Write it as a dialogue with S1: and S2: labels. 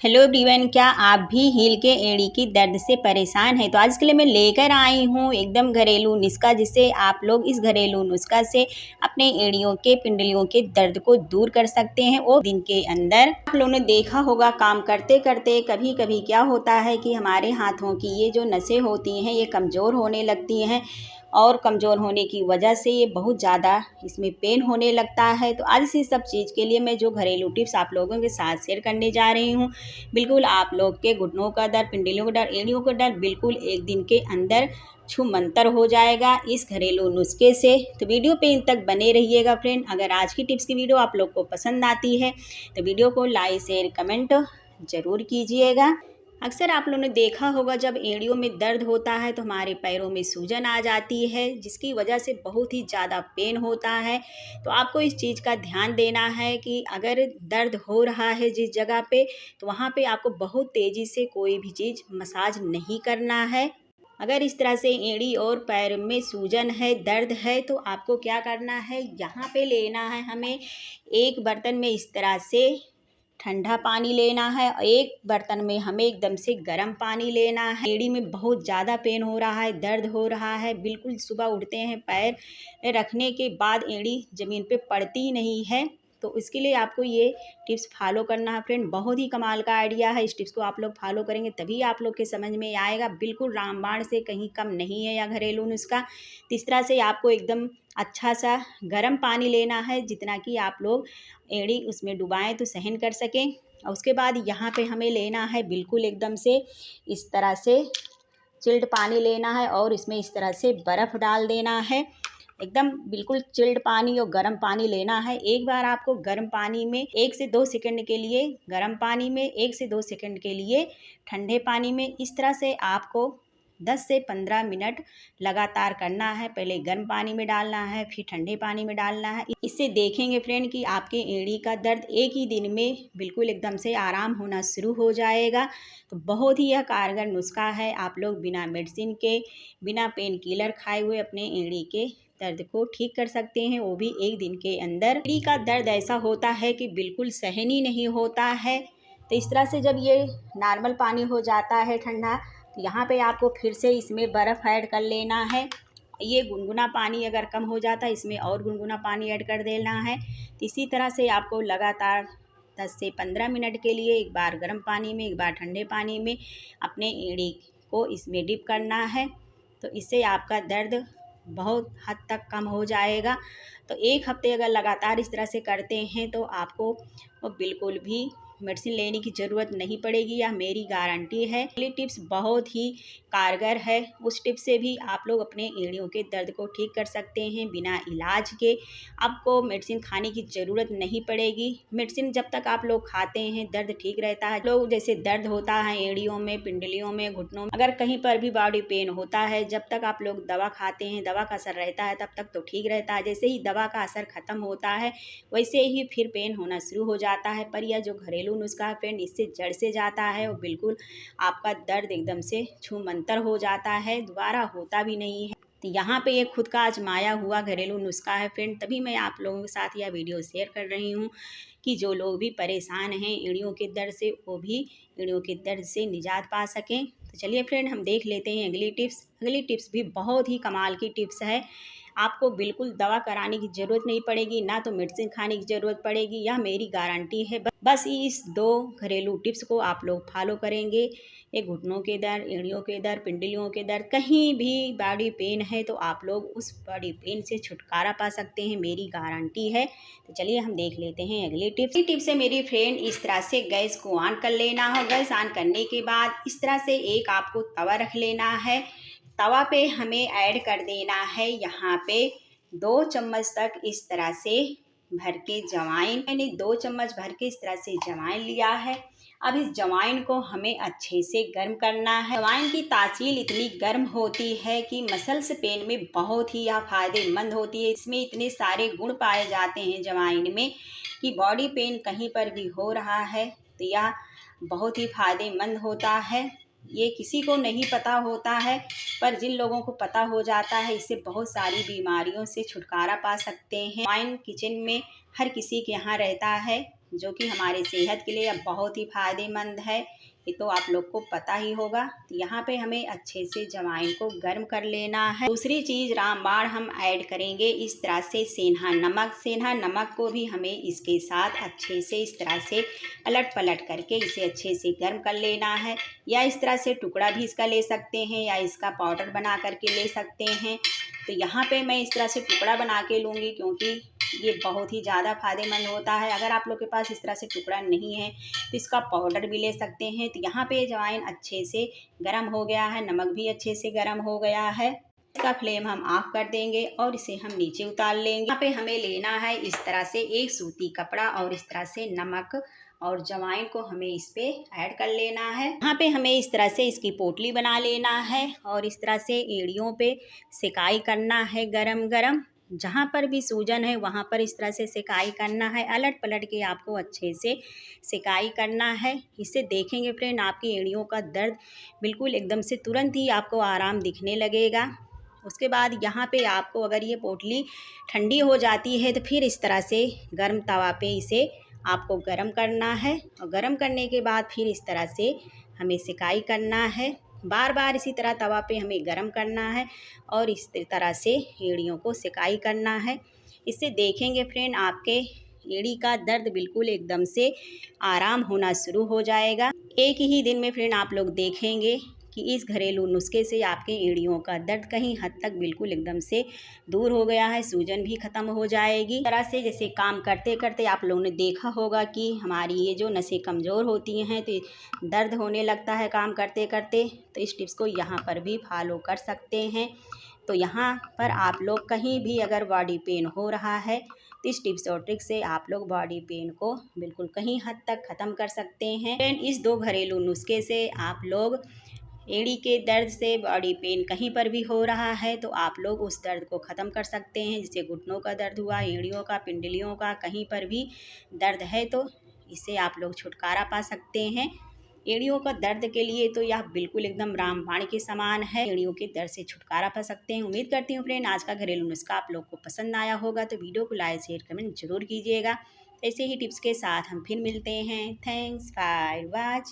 S1: Hello everyone, क्या आप भी हील के एड़ी की दर्द से परेशान हैं? तो आज के लिए मैं लेकर आई हूँ एकदम घरेलू नुस्खा, जिससे आप लोग इस घरेलू नुस्खा से अपने एड़ियों के पिंडलियों के दर्द को दूर कर सकते हैं और दिन के अंदर। आप लोगों ने देखा होगा काम करते करते कभी कभी क्या होता है कि हमारे हाथों की ये जो नसें होती हैं ये कमज़ोर होने लगती हैं और कमज़ोर होने की वजह से ये बहुत ज़्यादा इसमें पेन होने लगता है। तो आज इसी सब चीज़ के लिए मैं जो घरेलू टिप्स आप लोगों के साथ शेयर करने जा रही हूँ, बिल्कुल आप लोग के घुटनों का दर्द, पिंडलियों का दर्द, एड़ियों का दर्द बिल्कुल एक दिन के अंदर छूमंतर हो जाएगा इस घरेलू नुस्खे से। तो वीडियो पे इन तक बने रहिएगा फ्रेंड। अगर आज की टिप्स की वीडियो आप लोग को पसंद आती है तो वीडियो को लाइक शेयर कमेंट ज़रूर कीजिएगा। अक्सर आप लोगों ने देखा होगा जब एड़ियों में दर्द होता है तो हमारे पैरों में सूजन आ जाती है, जिसकी वजह से बहुत ही ज़्यादा पेन होता है। तो आपको इस चीज़ का ध्यान देना है कि अगर दर्द हो रहा है जिस जगह पे, तो वहाँ पे आपको बहुत तेज़ी से कोई भी चीज़ मसाज नहीं करना है। अगर इस तरह से एड़ी और पैर में सूजन है, दर्द है, तो आपको क्या करना है, यहाँ पे लेना है हमें एक बर्तन में इस तरह से ठंडा पानी लेना है। एक बर्तन में हमें एकदम से गर्म पानी लेना है। एड़ी में बहुत ज़्यादा पेन हो रहा है, दर्द हो रहा है, बिल्कुल सुबह उठते हैं पैर रखने के बाद एड़ी ज़मीन पे पड़ती नहीं है। तो इसके लिए आपको ये टिप्स फॉलो करना है फ्रेंड। बहुत ही कमाल का आइडिया है। इस टिप्स को आप लोग फॉलो करेंगे तभी आप लोग के समझ में आएगा। बिल्कुल रामबाण से कहीं कम नहीं है या घरेलू नुस्खा। तो इस तरह से आपको एकदम अच्छा सा गर्म पानी लेना है, जितना कि आप लोग एड़ी उसमें डुबाएं तो सहन कर सकें। और उसके बाद यहाँ पे हमें लेना है बिल्कुल एकदम से इस तरह से चिल्ड पानी लेना है और इसमें इस तरह से बर्फ़ डाल देना है। एकदम बिल्कुल चिल्ड पानी और गर्म पानी लेना है। एक बार आपको गर्म पानी में 1 से 2 सेकंड के लिए, गर्म पानी में 1 से 2 सेकंड के लिए, ठंडे पानी में, इस तरह से आपको 10 से 15 मिनट लगातार करना है। पहले गर्म पानी में डालना है, फिर ठंडे पानी में डालना है। इससे देखेंगे फ्रेंड कि आपके एड़ी का दर्द एक ही दिन में बिल्कुल एकदम से आराम होना शुरू हो जाएगा। तो बहुत ही यह कारगर नुस्खा है। आप लोग बिना मेडिसिन के, बिना पेन किलर खाए हुए अपने एड़ी के दर्द को ठीक कर सकते हैं, वो भी एक दिन के अंदर। एड़ी का दर्द ऐसा होता है कि बिल्कुल सहन ही नहीं होता है। तो इस तरह से जब ये नॉर्मल पानी हो जाता है ठंडा, तो यहाँ पे आपको फिर से इसमें बर्फ़ ऐड कर लेना है। ये गुनगुना पानी अगर कम हो जाता है, इसमें और गुनगुना पानी ऐड कर देना है। तो इसी तरह से आपको लगातार 10 से 15 मिनट के लिए एक बार गर्म पानी में, एक बार ठंडे पानी में अपने एड़ी को इसमें डिप करना है। तो इससे आपका दर्द बहुत हद तक कम हो जाएगा। तो 1 हफ्ते अगर लगातार इस तरह से करते हैं तो आपको बिल्कुल भी मेडिसिन लेने की ज़रूरत नहीं पड़ेगी, यह मेरी गारंटी है। ये टिप्स बहुत ही कारगर है। उस टिप से भी आप लोग अपने एड़ियों के दर्द को ठीक कर सकते हैं बिना इलाज के। आपको मेडिसिन खाने की ज़रूरत नहीं पड़ेगी। मेडिसिन जब तक आप लोग खाते हैं दर्द ठीक रहता है। लोग जैसे दर्द होता है एड़ियों में, पिंडलियों में, घुटनों में, अगर कहीं पर भी बॉडी पेन होता है, जब तक आप लोग दवा खाते हैं, दवा का असर रहता है, तब तक तो ठीक रहता है। जैसे ही दवा का असर ख़त्म होता है वैसे ही फिर पेन होना शुरू हो जाता है। पर यह जो घरेलू नुस्खा है फ्रेंड, इससे जड़ से जाता है और बिल्कुल आपका दर्द एकदम से छूमंतर हो जाता है, दोबारा होता भी नहीं है। तो यहाँ पे ये खुद का आजमाया हुआ घरेलू नुस्खा है फ्रेंड, तभी मैं आप लोगों के साथ यह वीडियो शेयर कर रही हूँ कि जो लोग भी परेशान हैं एड़ियों के दर्द से, वो भी एड़ियों के दर्द से निजात पा सकें। तो चलिए फ्रेंड, हम देख लेते हैं अगली टिप्स। अगली टिप्स भी बहुत ही कमाल की टिप्स है। आपको बिल्कुल दवा कराने की ज़रूरत नहीं पड़ेगी, ना तो मेडिसिन खाने की ज़रूरत पड़ेगी, यह मेरी गारंटी है। बस इस 2 घरेलू टिप्स को आप लोग फॉलो करेंगे, ये घुटनों के दर्द, एड़ियों के दर्द, पिंडलियों के दर्द, कहीं भी बॉडी पेन है तो आप लोग उस बॉडी पेन से छुटकारा पा सकते हैं, मेरी गारंटी है। तो चलिए हम देख लेते हैं अगली टिप्स। ये टिप्स है मेरी फ्रेंड, इस तरह से गैस को ऑन कर लेना हो। गैस ऑन करने के बाद इस तरह से एक आपको तवा रख लेना है। तवा पे हमें ऐड कर देना है यहाँ पे 2 चम्मच तक इस तरह से भर के जवाइन। मैंने 2 चम्मच भर के इस तरह से जवाइन लिया है। अब इस जवाइन को हमें अच्छे से गर्म करना है। जवाइन की तासीर इतनी गर्म होती है कि मसल्स पेन में बहुत ही यह फायदेमंद होती है। इसमें इतने सारे गुण पाए जाते हैं जवाइन में कि बॉडी पेन कहीं पर भी हो रहा है तो यह बहुत ही फायदेमंद होता है। ये किसी को नहीं पता होता है, पर जिन लोगों को पता हो जाता है इससे बहुत सारी बीमारियों से छुटकारा पा सकते हैं। जवाइन किचन में हर किसी के यहाँ रहता है। जो कि हमारे सेहत के लिए अब बहुत ही फ़ायदेमंद है, ये तो आप लोग को पता ही होगा। तो यहाँ पे हमें अच्छे से अजवाइन को गर्म कर लेना है। दूसरी चीज़ रामबाण हम ऐड करेंगे इस तरह से सेंधा नमक। सेंधा नमक को भी हमें इसके साथ अच्छे से इस तरह से पलट पलट करके इसे अच्छे से गर्म कर लेना है, या इस तरह से टुकड़ा भी इसका ले सकते हैं या इसका पाउडर बना करके ले सकते हैं। तो यहाँ पे मैं इस तरह से टुकड़ा बना के लूँगी, क्योंकि ये बहुत ही ज़्यादा फ़ायदेमंद होता है। अगर आप लोग के पास इस तरह से टुकड़ा नहीं है तो इसका पाउडर भी ले सकते हैं। तो यहाँ पे अजवाइन अच्छे से गर्म हो गया है, नमक भी अच्छे से गर्म हो गया है। इसका फ्लेम हम ऑफ कर देंगे और इसे हम नीचे उतार लेंगे। यहाँ पे हमें लेना है इस तरह से एक सूती कपड़ा और इस तरह से नमक और अजवाइन को हमें इस पे ऐड कर लेना है। यहाँ पे हमें इस तरह से इसकी पोटली बना लेना है और इस तरह से एड़ियों पे सेकाई करना है गरम गरम। जहाँ पर भी सूजन है वहाँ पर इस तरह से सेकाई करना है, अलट पलट के आपको अच्छे से सेकाई करना है। इससे देखेंगे फ्रेंड आपकी एड़ियों का दर्द बिल्कुल एकदम से तुरंत ही आपको आराम दिखने लगेगा। उसके बाद यहाँ पे आपको अगर ये पोटली ठंडी हो जाती है तो फिर इस तरह से गर्म तवा पे इसे आपको गरम करना है, और गरम करने के बाद फिर इस तरह से हमें सेकाई करना है। बार बार इसी तरह तवा पे हमें गरम करना है और इस तरह से एड़ियों को सेकाई करना है। इससे देखेंगे फ्रेंड आपके एड़ी का दर्द बिल्कुल एकदम से आराम होना शुरू हो जाएगा। एक ही दिन में फ्रेंड आप लोग देखेंगे कि इस घरेलू नुस्खे से आपके एड़ियों का दर्द कहीं हद तक बिल्कुल एकदम से दूर हो गया है, सूजन भी ख़त्म हो जाएगी। इस तरह से जैसे काम करते करते आप लोगों ने देखा होगा कि हमारी ये जो नसें कमज़ोर होती हैं तो दर्द होने लगता है काम करते करते, तो इस टिप्स को यहाँ पर भी फॉलो कर सकते हैं। तो यहाँ पर आप लोग कहीं भी अगर बॉडी पेन हो रहा है तो इस टिप्स और ट्रिक से आप लोग बॉडी पेन को बिल्कुल कहीं हद तक ख़त्म कर सकते हैं। फ्रेंड इस 2 घरेलू नुस्खे से आप लोग एड़ी के दर्द से बॉडी पेन कहीं पर भी हो रहा है तो आप लोग उस दर्द को ख़त्म कर सकते हैं। जैसे घुटनों का दर्द हुआ, एड़ियों का, पिंडलियों का, कहीं पर भी दर्द है तो इससे आप लोग छुटकारा पा सकते हैं। एड़ियों का दर्द के लिए तो यह बिल्कुल एकदम रामबाण के समान है, एड़ियों के दर्द से छुटकारा पा सकते हैं। उम्मीद करती हूँ फ्रेंड आज का घरेलू नुस्खा आप लोग को पसंद आया होगा, तो वीडियो को लाइक शेयर कमेंट जरूर कीजिएगा। ऐसे ही टिप्स के साथ हम फिर मिलते हैं। Thanks for watch.